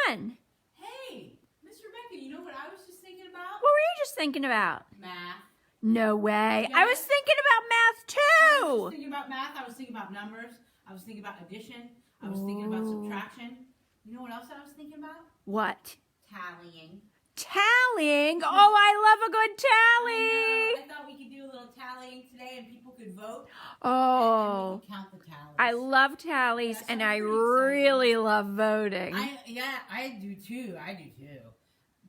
on? Hey, Miss Rebecca, you know what I was just thinking about? What were you just thinking about? Math. No way. Yeah. I was thinking about math I too. was thinking about math. I was thinking about numbers. I was thinking about addition. I was thinking about subtraction. You know what else I was thinking about? What? Tallying. Tallying? Oh, I love a good tally. I thought we could do a little tallying today and people could vote. Oh, And we can count the tallies. I love tallies Yeah, and sounds I pretty exciting. really love voting. I do too.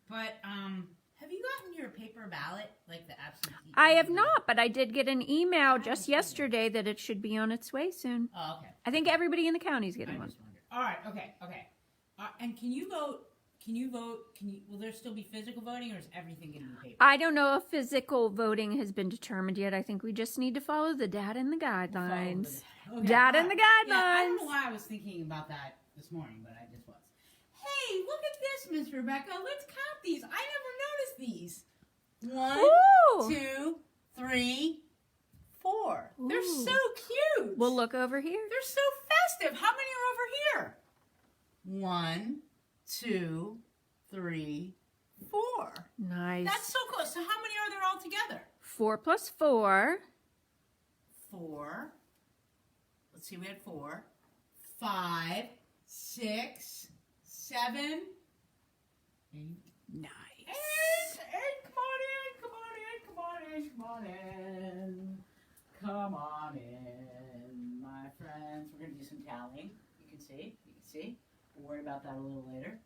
But have you gotten your paper ballot, like the absentee? I have not, but I did get an email just yesterday that it should be on its way soon. Oh, okay. I think everybody in the county is getting I one. just wondered. All right. Okay. And can you vote? Will there still be physical voting, or is everything going to be paper? I don't know if physical voting has been determined yet. I think we just need to follow the data and the guidelines. Okay, Data and the guidelines. Yeah, I don't know why I was thinking about that this morning, but I just was. Hey, look at this, Miss Rebecca. Let's count these. I never noticed these. 1, Ooh. 2, 3, 4. Ooh. They're so cute. We'll look over here. They're so festive. How many are over here? 1, 2, 3, 4. Nice. That's so cool. So how many are there all together? 4 plus 4. 4. Let's see, we had 4. 5, 6, 7, 8. Nice. And come on in. Come on in, my friends. We're going to do some tallying. You can see. We'll worry about that a little later.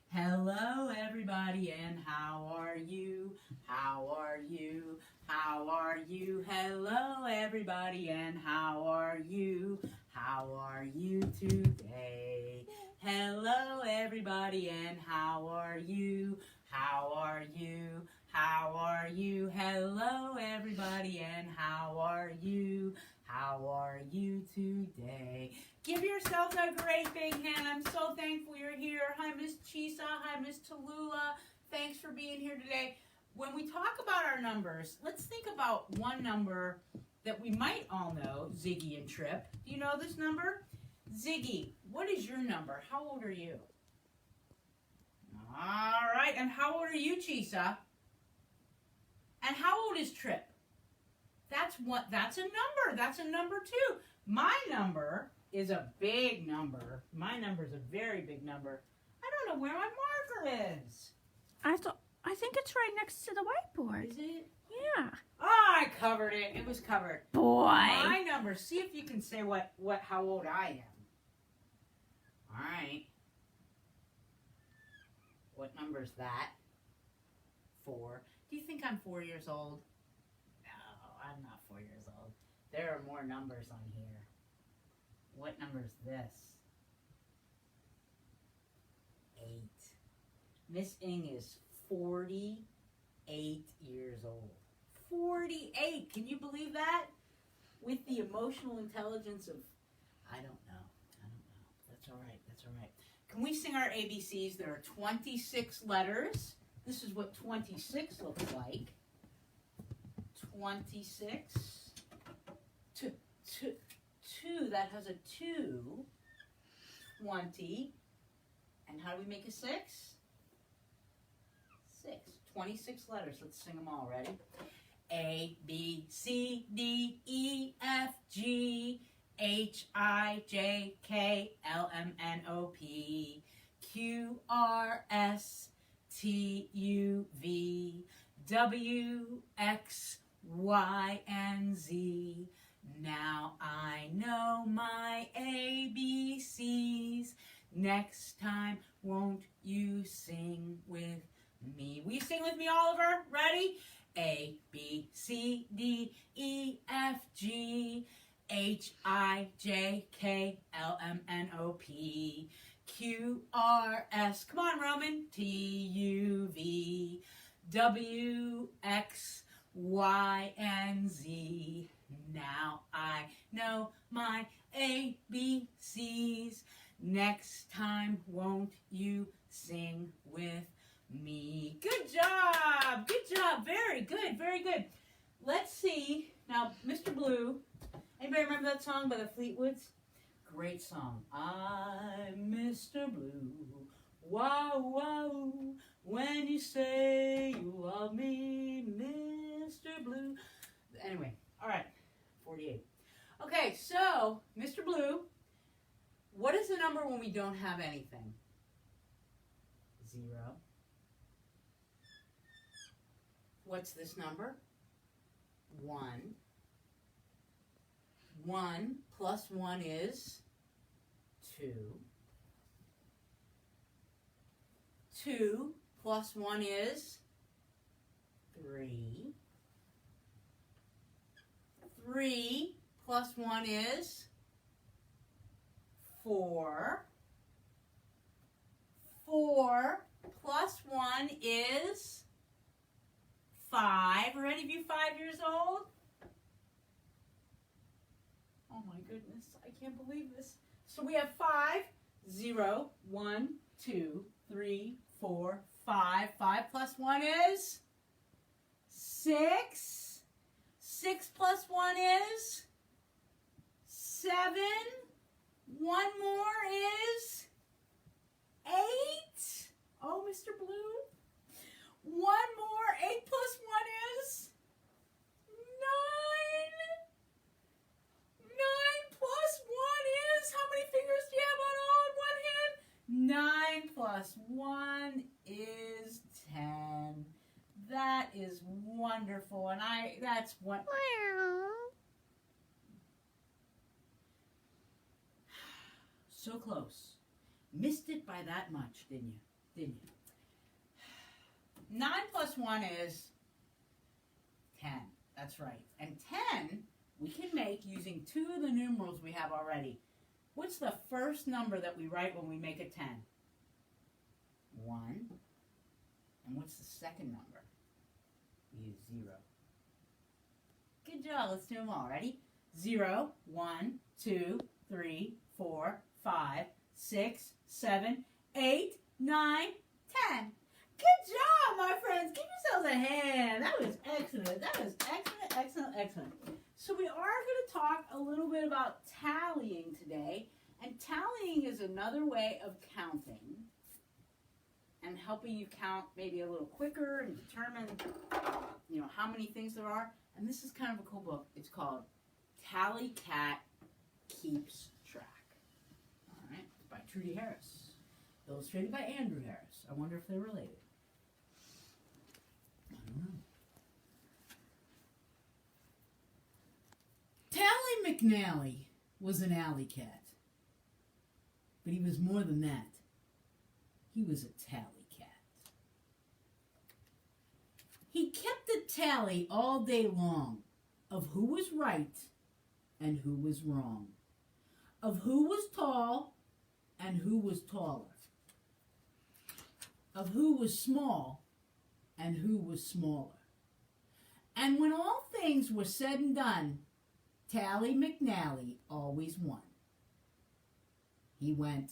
Hello, everybody, and how are you? How are you? How are you? Hello, everybody, and how are you? How are you today? Hello, everybody, and how are you? How are you? How are you? Hello, everybody, and how are you? How are you today? Give yourselves a great big hand. I'm so thankful you're here. Hi, Miss Chisa. Hi, Miss Tallulah. Thanks for being here today. When we talk about our numbers, let's think about one number that we might all know, Ziggy and Trip. Do you know this number? Ziggy, what is your number? How old are you? All right, and how old are you, Chisa? And how old is Trip? That's a number. That's a number too. My number is a big number. My number is a very big number. I don't know where my marker is. I think it's right next to the whiteboard. Is it? Yeah. Oh, I covered it. It was covered. Boy. My number. See if you can say how old I am. All right. What number is that? 4. Do you think I'm 4 years old? No, I'm not 4 years old. There are more numbers on here. What number is this? 8. Miss Ing is 48 years old. 48! Can you believe that? With the emotional intelligence of, I don't know. That's all right. Can we sing our ABCs? There are 26 letters. This is what 26 looks like. 26. 2. That has a 2. 20. And how do we make a 6? 6. 26 letters. Let's sing them all. Ready? A, B, C, D, E, F, G, H, I, J, K, L, M, N, O, P, Q, R, S, T, U, V, W, X, Y, and Z. Now I know my ABCs. Next time, won't you sing with me? Will you sing with me, Oliver? Ready? A, B, C, D, E, F, G, H, I, J, K, L, M, N, O, P, Q, R, S, come on, Roman, T, U, V, W, X, Y, and Z. Now I know my ABCs. Next time, won't you sing with me? Good job. Very good. Let's see. Now, Mr. Blue, anybody remember that song by the Fleetwoods? Great song. I'm Mr. Blue, Wow, wow, when you say you love me, Mr. Blue. Anyway, all right, 48. Okay, so, Mr. Blue, what is the number when we don't have anything? 0. What's this number? 1. 1 plus 1 is 2. 2 plus 1 is 3. 3 plus 1 is 4. 4 plus 1 is 5. Are any of you 5 years old? Oh my goodness, I can't believe this. So we have 5, 0, 1, 2, 3, 4, 5. 5 plus 1 is 6. 6 plus 1 is 7. 1 more is 8. Oh, Mr. Blue. 1 more. 8 plus 1 is 9. 9 plus 1 is, how many fingers do you have on one hand? 9 plus 1 is 10. That is wonderful, and that's what. So close. Missed it by that much, didn't you? 9 plus 1 is 10. That's right. And 10 we can make using 2 of the numerals we have already. What's the first number that we write when we make a 10? 1. And what's the second number? We use 0. Good job. Let's do them all. Ready? 0, 1, 2, 3, 4, 5, 6, 7, 8, 9, 10. Good job, my friends. Give yourselves a hand. That was excellent. That was excellent, excellent, excellent. So we are going to talk a little bit about tallying today. And tallying is another way of counting and helping you count maybe a little quicker and determine, how many things there are. And this is kind of a cool book. It's called Tally Cat Keeps Track. All right, it's by Trudy Harris. Illustrated by Andrew Harris. I wonder if they're related. I don't know. Tally McNally was an alley cat. But he was more than that. He was a tally cat. He kept a tally all day long of who was right and who was wrong, of who was tall and who was taller, of who was small and who was smaller. And when all things were said and done, Tally McNally always won. He went,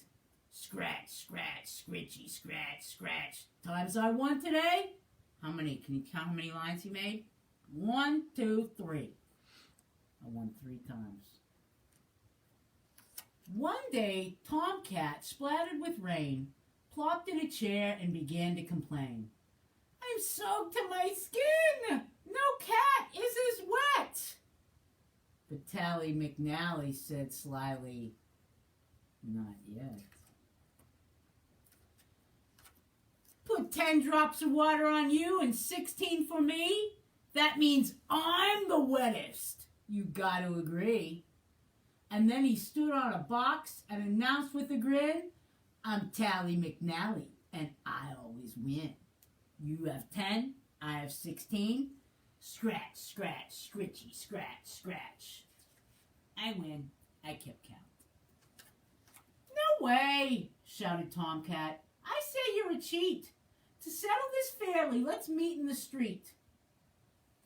scratch, scratch, scritchy, scratch, scratch. Times I won today? How many? Can you count how many lines he made? 1, 2, 3. I won 3 times. One day, Tomcat, splattered with rain, plopped in a chair and began to complain. I'm soaked to my skin! No cat is as wet! But Tally McNally said slyly, not yet. Put 10 drops of water on you and 16 for me? That means I'm the wettest. You got to agree. And then he stood on a box and announced with a grin, I'm Tally McNally, and I always win. You have 10, I have 16. Scratch, scratch, scritchy, scratch, scratch. I win. I kept count. No way, shouted Tomcat. I say you're a cheat. To settle this fairly, let's meet in the street.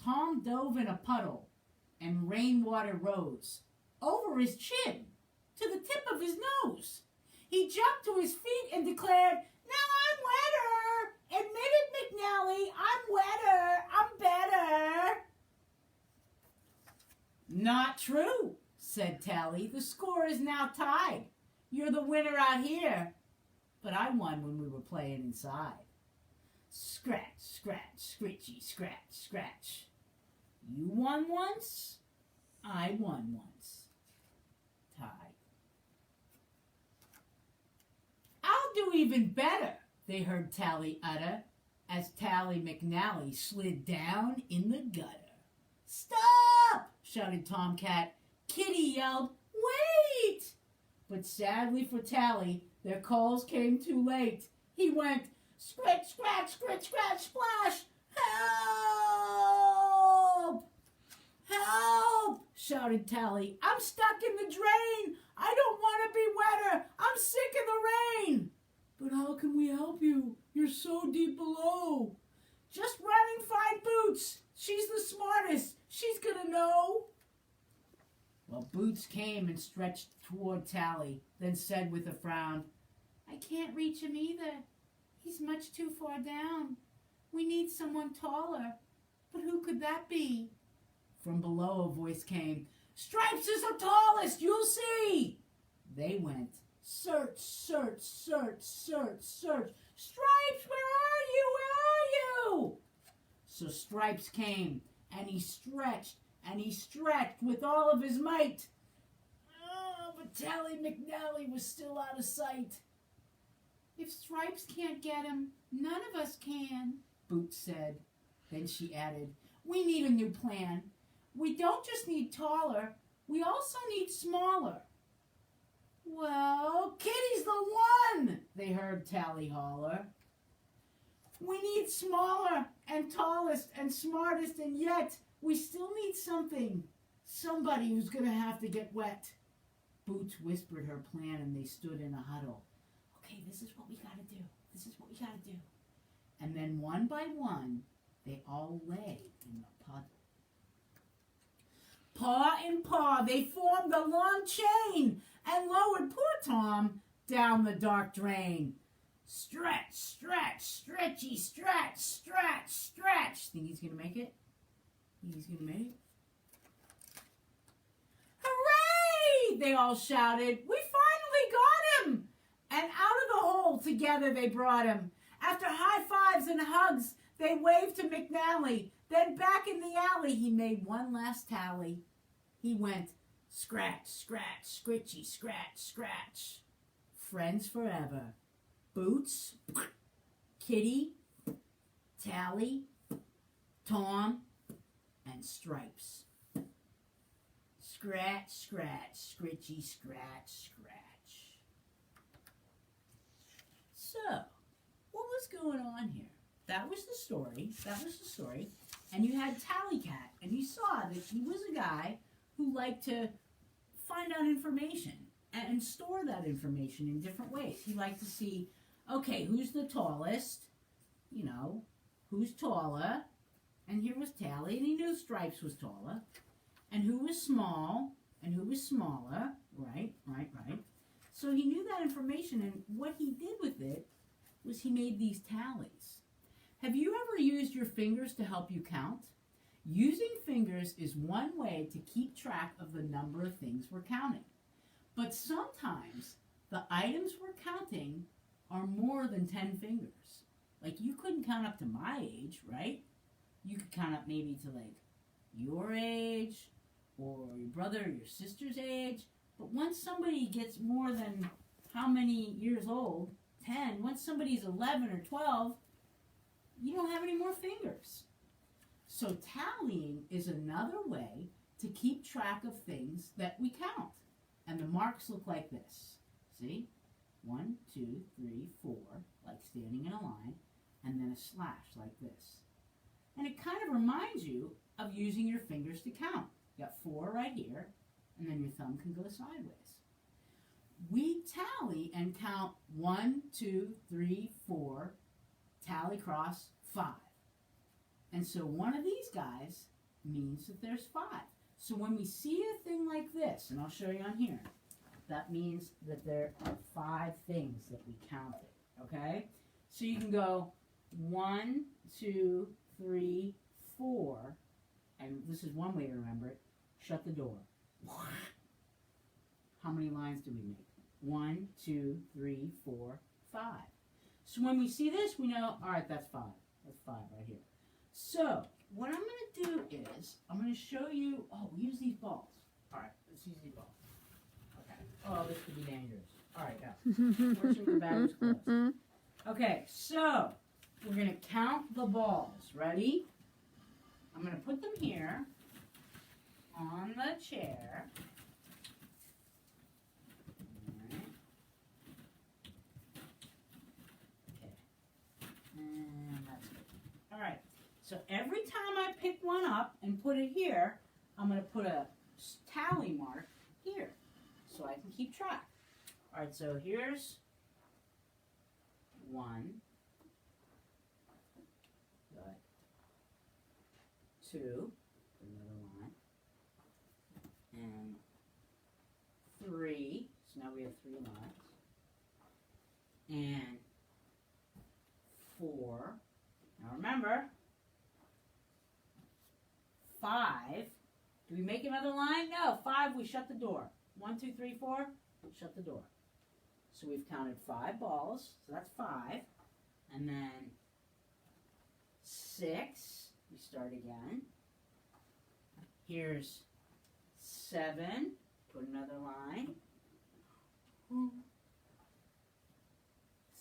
Tom dove in a puddle, and rainwater rose over his chin to the tip of his nose. He jumped to his feet and declared, now I'm wetter. Admit it, McNally, I'm wetter. I'm better. Not true, said Tally. The score is now tied. You're the winner out here. but I won when we were playing inside. Scratch, scratch, scritchy, scratch, scratch. You won once, I won once. Tie. I'll do even better, they heard Tally utter, as Tally McNally slid down in the gutter. Stop! Shouted Tomcat. Kitty yelled, wait! But sadly for Tally, their calls came too late. He went, scritch, scratch, scritch, scratch, splash! Help! Help! Shouted Tally. I'm stuck in the drain! I don't want to be wetter! I'm sick of the rain! But how can we help you? You're so deep below. Just run and find Boots. She's the smartest. She's gonna know. Well, Boots came and stretched toward Tally, then said with a frown, I can't reach him either. He's much too far down. We need someone taller. But who could that be? From below a voice came, Stripes is the tallest, you'll see. They went, search, search, search, search, search. Stripes, where are you? Where are you? So Stripes came, and he stretched with all of his might. Oh, but Tally McNally was still out of sight. If Stripes can't get him, none of us can, Boots said. Then she added, we need a new plan. We don't just need taller, we also need smaller. Well, Kitty's the one, they heard Tally holler. We need smaller and tallest and smartest, and yet we still need something. Somebody who's going to have to get wet. Boots whispered her plan, and they stood in a huddle. Okay, this is what we got to do. This is what we got to do. And then one by one, they all lay in the puddle. Paw in paw, they formed a long chain and lowered poor Tom down the dark drain. Stretch, stretch, stretchy, stretch, stretch, stretch. Think he's going to make it? Think he's going to make it? Hooray! They all shouted. We finally got him! And out of the hole together they brought him. After high fives and hugs, they waved to McNally. Then back in the alley, he made one last tally. He went, scratch, scratch, scritchy, scratch, scratch. Friends forever. Boots, Kitty, Tally, Tom, and Stripes. Scratch, scratch, scritchy, scratch, scratch. So, what was going on here? That was the story. And you had Tally Cat, and you saw that he was a guy who liked to find out information and store that information in different ways. He liked to see, okay, who's the tallest? You know, who's taller? And here was Tally, and he knew Stripes was taller. And who was small, and who was smaller. Right. So he knew that information, and what he did with it was he made these tallies. Have you ever used your fingers to help you count? Using fingers is one way to keep track of the number of things we're counting. But sometimes the items we're counting are more than 10 fingers. Like you couldn't count up to my age, right? You could count up maybe to like your age or your brother or your sister's age. But once somebody gets more than how many years old, 10, once somebody's 11 or 12, you don't have any more fingers. So tallying is another way to keep track of things that we count. And the marks look like this. See? 1, 2, 3, 4, like standing in a line, and then a slash like this. And it kind of reminds you of using your fingers to count. You got 4 right here, and then your thumb can go sideways. We tally and count 1, 2, 3, 4, tally cross 5. And so one of these guys means that there's 5. So when we see a thing like this, and I'll show you on here, that means that there are 5 things that we counted, okay? So you can go 1, 2, 3, 4, and this is one way to remember it. Shut the door. How many lines do we make? 1, 2, 3, 4, 5. So when we see this, we know, all right, that's 5. That's 5 right here. So what I'm going to do is, I'm going to show you, we use these balls. All right, let's use these balls. Okay. Oh, this could be dangerous. All right, go. Fortunately, the bag was closed. Okay, so we're going to count the balls. Ready? I'm going to put them here on the chair. Alright. Okay. And that's good. Alright. So every time I pick one up and put it here, I'm going to put a tally mark here so I can keep track. Alright, so here's 1. Good. 2. Another line. And 3. So now we have 3 lines. And 4. Now remember, 5. Do we make another line? No. 5, we shut the door. 1, 2, 3, 4. Shut the door. So we've counted 5 balls. So that's 5. And then 6. We start again. Here's 7. Put another line.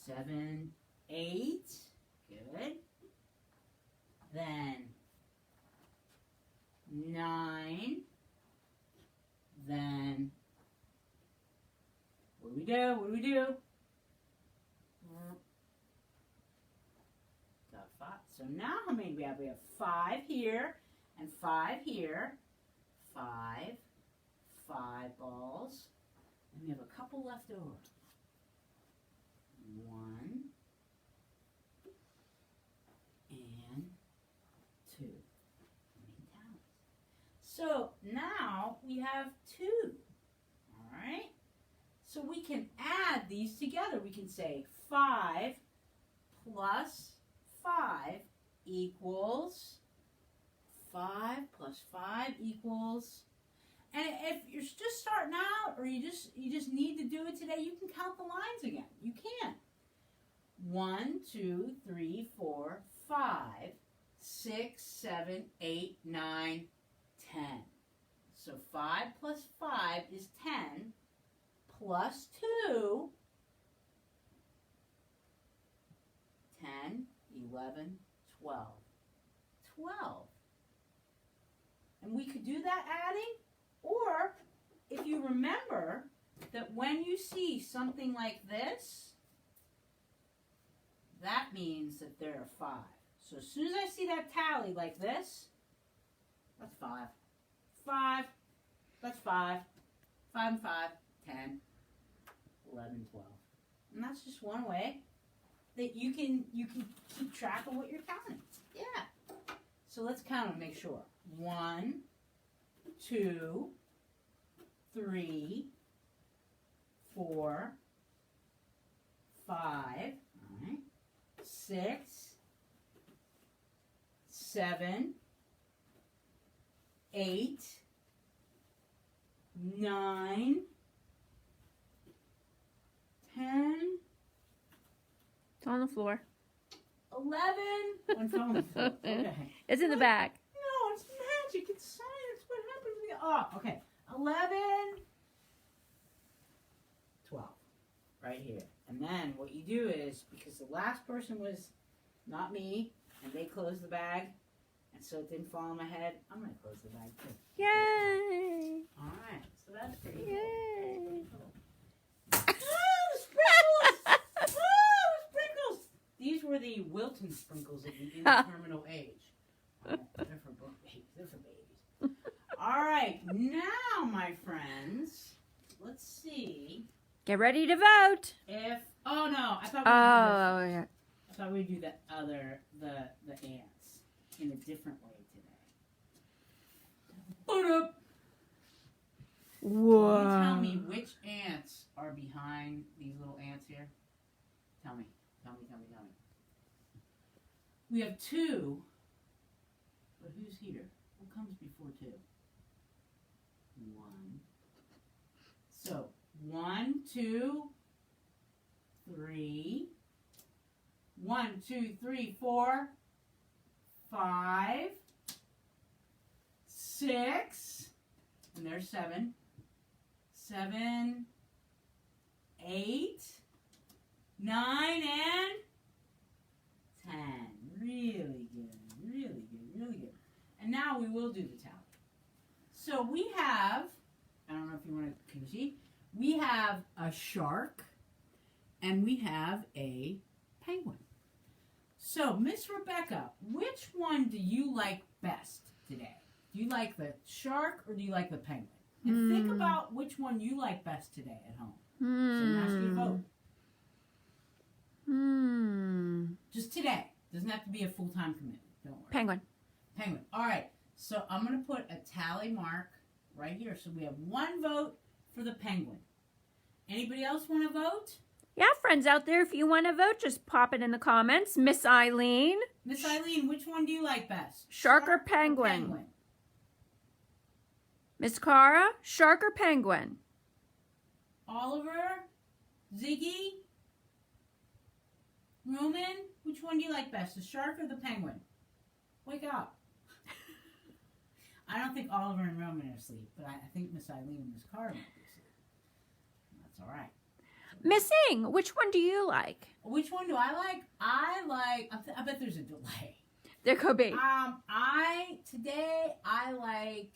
7, 8. Good. Then 9. Then what do we do? What do we do? Got 5. So now how many do we have? We have 5 here and 5 here. 5. 5 balls. And we have a couple left over. 1 and 2. So now we have 2. All right? So we can add these together. We can say 5 plus 5 equals 5 plus 5 equals. And if you're just starting out or you just need to do it today, you can count the lines again. You can. 1, 2, 3, 4, 5, 6, 7, 8, 9, 10. So 5 plus 5 is 10 plus 2, 10, 11, 12. 12. And we could do that adding, or if you remember that when you see something like this, that means that there are 5. So as soon as I see that tally like this, that's 5. 5, that's 5. 5 and 5, 10, 11, 12. And that's just one way that you can keep track of what you're counting. Yeah. So let's count them, make sure. 1, 2, 3, 4, 5, all right, 6, 7, 8, 9, 10. It's on the floor. 11. One fell on the floor. Okay. It's in the bag. No, it's magic. It's science. What happened to the... Oh, okay. 11. 12. Right here. And then what you do is, because the last person was not me, and they closed the bag, and so it didn't fall on my head, I'm going to close the bag too. Yay! All right. So that's pretty cool. Yay! These were the Wilton sprinkles of the indeterminate age. They're for babies. They're for babies. All right, now, my friends, let's see Get ready to vote. if. Oh no, I thought we Yeah. I thought we'd do the other the ants in a different way today. Hold up. Whoa. Can you tell me which ants are behind these little ants here? Tell me. Tell me. We have 2, but who's here? What comes before 2? 1. So 1, 2, 3, 3. 1, 2, 3, 4, 5, 6, and there's 7. 7, 8, 9, and 10. Really good, really good, really good. And now we will do the tally. So we have, I don't know if you want to, can you see? We have a shark and we have a penguin. So, Miss Rebecca, which one do you like best today? Do you like the shark or do you like the penguin? And think about which one you like best today at home. So I'm going to ask you to vote. Just today. Doesn't have to be a full-time commitment. Don't worry. Penguin. Penguin. All right. So I'm going to put a tally mark right here. So we have 1 vote for the penguin. Anybody else want to vote? Yeah, friends out there, if you want to vote, just pop it in the comments. Miss Eileen. Miss Eileen, which one do you like best? Shark or penguin? Miss Cara, shark or penguin? Oliver? Ziggy? Roman? Which one do you like best, the shark or the penguin? Wake up. I don't think Oliver and Roman are asleep, but I think Miss Eileen and Miss Cara might be asleep. That's all right. Miss Ing, which one do you like? Which one do I like? I bet there's a delay. There could be. Today I like...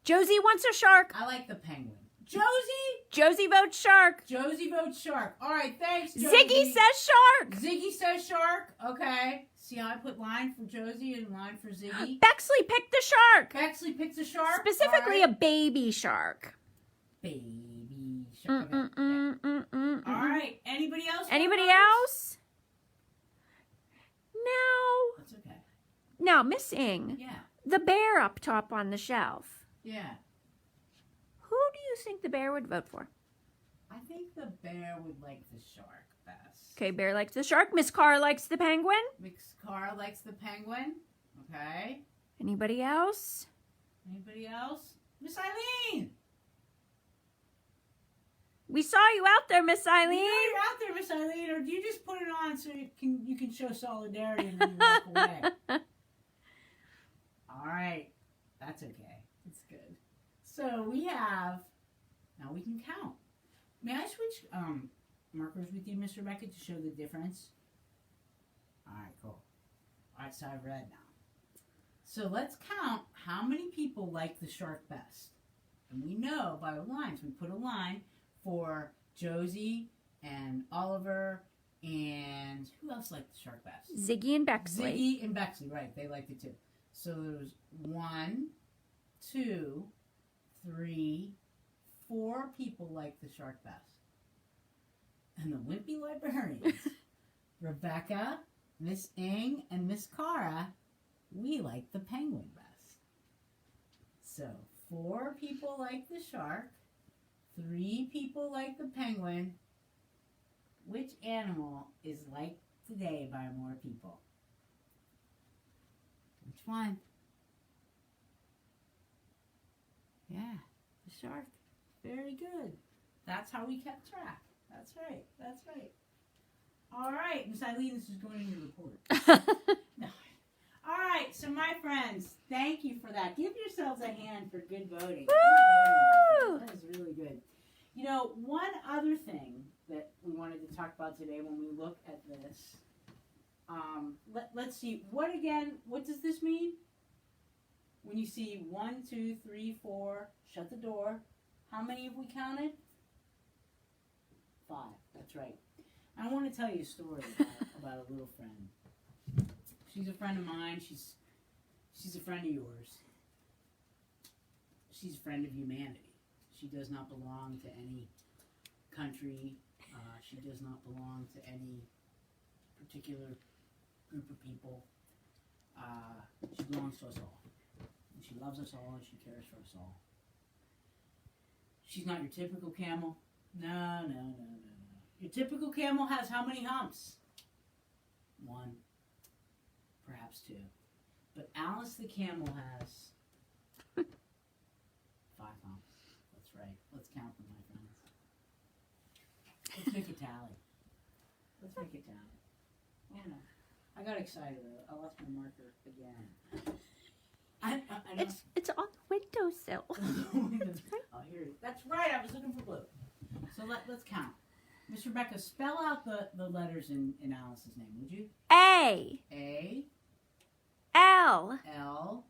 Josie wants a shark. I like the penguin. Josie votes shark. Josie votes shark. All right, thanks, Josie. Ziggy says shark. Ziggy says shark. Okay. See how I put line for Josie and line for Ziggy? Bexley picked the shark. Bexley picks a shark. Specifically right. a baby shark. Baby shark. All right. Anybody else? Anybody else? No. That's okay. Now, Miss Ing. Yeah. The bear up top on the shelf. Yeah. Who do you think the bear would vote for? I think the bear would like the shark best. Okay, bear likes the shark. Miss Carr likes the penguin. Miss Cara likes the penguin. Okay. Anybody else? Anybody else? Miss Eileen. We saw you out there, Miss Eileen. You're out there, Miss Eileen, or do you just put it on so you can show solidarity and then you walk away? All right. That's okay. It's good. So we have, now we can count. May I switch markers with you, Miss Rebecca, to show the difference? All right, cool. All right, so I've read now. So let's count how many people like the shark best. And we know by the lines, we put a line for Josie and Oliver and who else liked the shark best? Ziggy and Bexley. Ziggy and Bexley, right. They liked it too. So there's 1, 2, 3, 4 people like the shark best. And the wimpy librarians, Rebecca, Miss Ing, and Miss Cara, we like the penguin best. So 4 people like the shark, 3 people like the penguin. Which animal is liked today by more people? Which one? Yeah, the shark. Very good. That's how we kept track. That's right. That's right. All right, Miss Eileen, this is going in your report. No. All right, so my friends, thank you for that. Give yourselves a hand for good voting. Woo! That was really good. You know, one other thing that we wanted to talk about today when we look at this, let's see, what does this mean? When you see 1, 2, 3, 4, shut the door, how many have we counted? 5, that's right. I want to tell you a story about a little friend. She's a friend of mine. She's a friend of yours. She's a friend of humanity. She does not belong to any country. She does not belong to any particular group of people. She belongs to us all. And she loves us all and she cares for us all. She's not your typical camel. No. Your typical camel has how many humps? 1, perhaps 2. But Alice the camel has 5 humps. That's right. Let's count them, my friends. Let's make a tally. take it down. Oh no. I got excited. I lost my marker again. I don't. It's on the windowsill. Oh, here it is. That's right. I was looking for blue. So let's count. Miss Rebecca, spell out the letters in Alice's name, would you? A A, L L,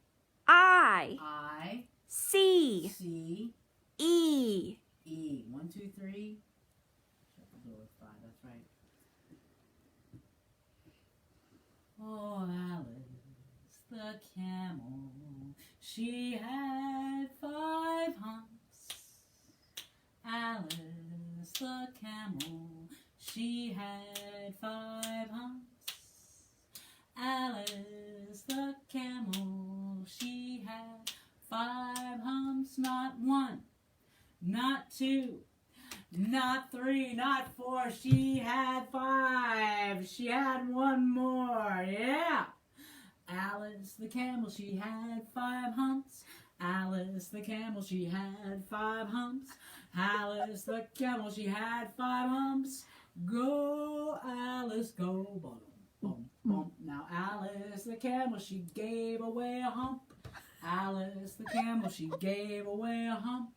I I, C C, E. E. 1, 2, 3. Shut the door with 5. That's right. Oh, Alice the camel, she had 5 humps. Alice the camel, she had 5 humps. Alice the camel, she had 5 humps, not 1, not 2, not 3, not 4, she had 5. She had 1 more, yeah. Alice the camel, she had 5 humps. Alice the camel, she had 5 humps. Alice the camel, she had 5 humps. Go, Alice, go, bum, bum, bum. Now Alice the camel, she gave away a hump. Alice the camel, she gave away a hump.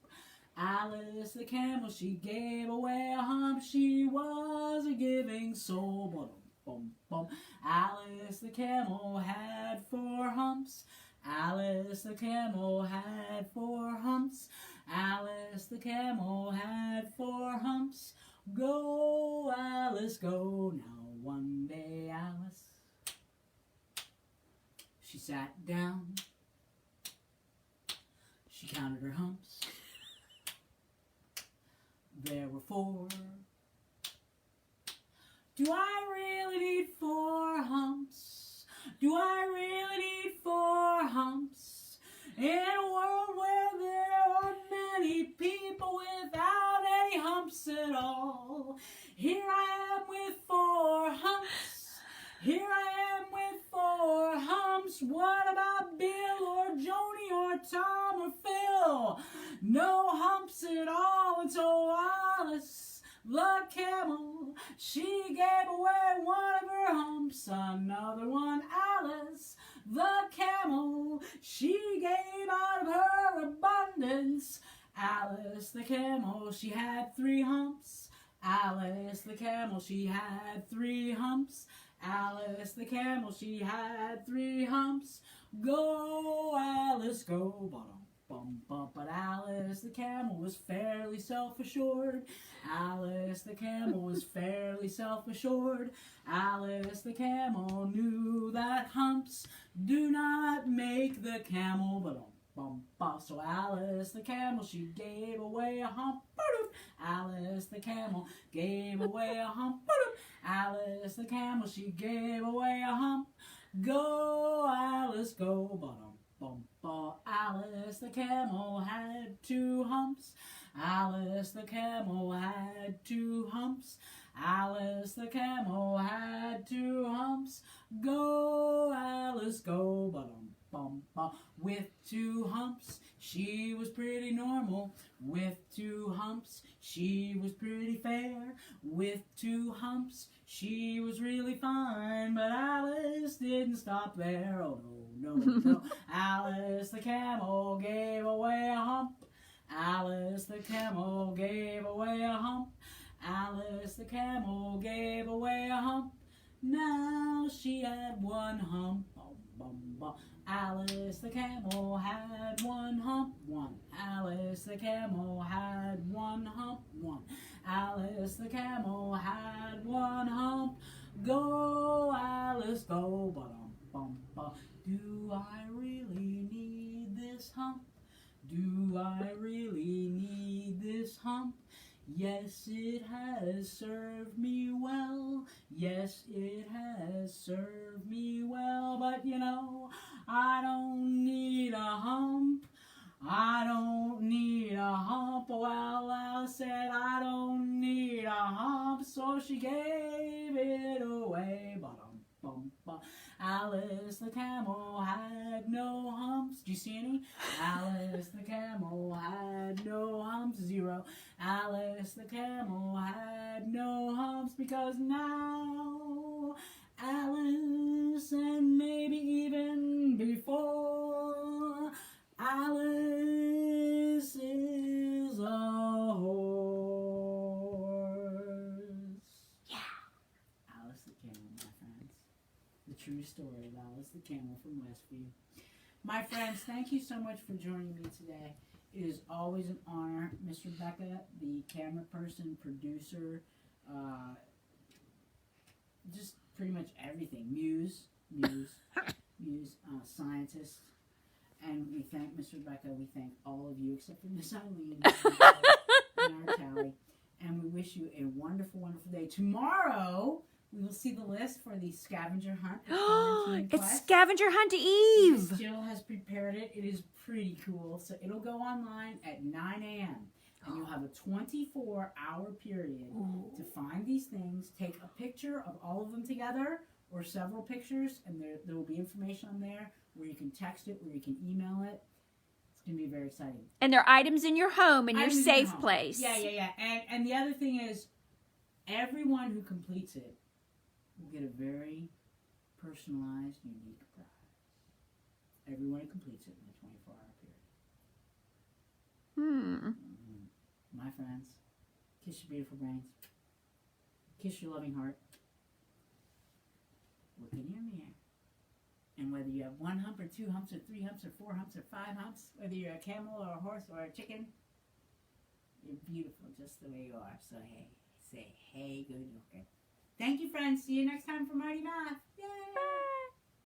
Alice the camel, she gave away a hump. She was a giving soul, bum, bum. Alice the camel had 4 humps. Alice the camel had 4 humps. Alice the camel had 4 humps. Go, Alice, go. Now one day Alice, she sat down. She counted her humps. There were 4. Do I really need 4 humps? Do I really need 4 humps? In a world where there are many people without any humps at all. Here I am with 4 humps. Here I am with 4 humps. What about Bill or Joni or Tom or Phil? No humps at all. And so Alice the camel, she gave away 1 of her humps. Another one, Alice the camel, she gave out of her abundance. Alice the camel, she had 3 humps. Alice the camel, she had 3 humps. Alice the camel, she had 3 humps. Go, Alice, go, bottom. Bum, bum. But Alice the camel was fairly self-assured. Alice the camel was fairly self-assured. Alice the camel knew that humps do not make the camel bum, bum, bum. So Alice the camel, she gave away a hump. Alice the camel gave away a hump. Alice the camel, she gave away a hump. Go, Alice, go, bottom. Bum, bum. Alice the camel had 2 humps. Alice the camel had 2 humps. Alice the camel had 2 humps. Go, Alice, go, bum, bum, bum. With 2 humps, she was pretty normal. With 2 humps, she was pretty fair. With 2 humps, she was really fine. But Alice didn't stop there. Oh no, no, no. Alice the camel gave away a hump. Alice the camel gave away a hump. Alice the camel gave away a hump. Now she had 1 hump. Bum, bum, bum. Alice the camel had 1 hump. 1. Alice the camel had 1 hump. 1. Alice the camel had 1 hump. Go, Alice, go. Bum, bum, bum. Do I really need this hump? Do I really need this hump? Yes, it has served me well. Yes, it has served me well. But you know, I don't need a hump. I don't need a hump. Well, Alice said I don't need a hump, so she gave it away. Bum, bum, bum. Alice the camel had no humps. Do you see any? Alice the camel had no humps. 0. Alice the camel had no humps because now Alice, and maybe even before, Alice is a horse. Yeah. Alice the Camel, my friends. The true story of Alice the Camel from Westview. My friends, thank you so much for joining me today. It is always an honor. Miss Rebecca, the camera person, producer, just pretty much everything. Muse, scientist. And we thank Miss Rebecca. We thank all of you, except for Miss Eileen and our Callie. And we wish you a wonderful, wonderful day. Tomorrow, we will see the list for the scavenger hunt. It's Scavenger Hunt Eve. Miss Jill has prepared it. It is pretty cool. So it'll go online at 9 a.m. And you'll have a 24-hour period to find these things. Take a picture of all of them together or several pictures, and there will be information on there where you can text it, where you can email it. It's going to be very exciting. And they're items in your home, in your safe place. Yeah. And the other thing is, everyone who completes it will get a very personalized, unique prize. Everyone who completes it in the 24-hour period. My friends, kiss your beautiful brains. Kiss your loving heart. Look in your mirror. And whether you have 1 hump or 2 humps or 3 humps or 4 humps or 5 humps, whether you're a camel or a horse or a chicken, you're beautiful just the way you are. So hey, say hey, good looking. Thank you, friends. See you next time for Marty Math. Yay! Bye.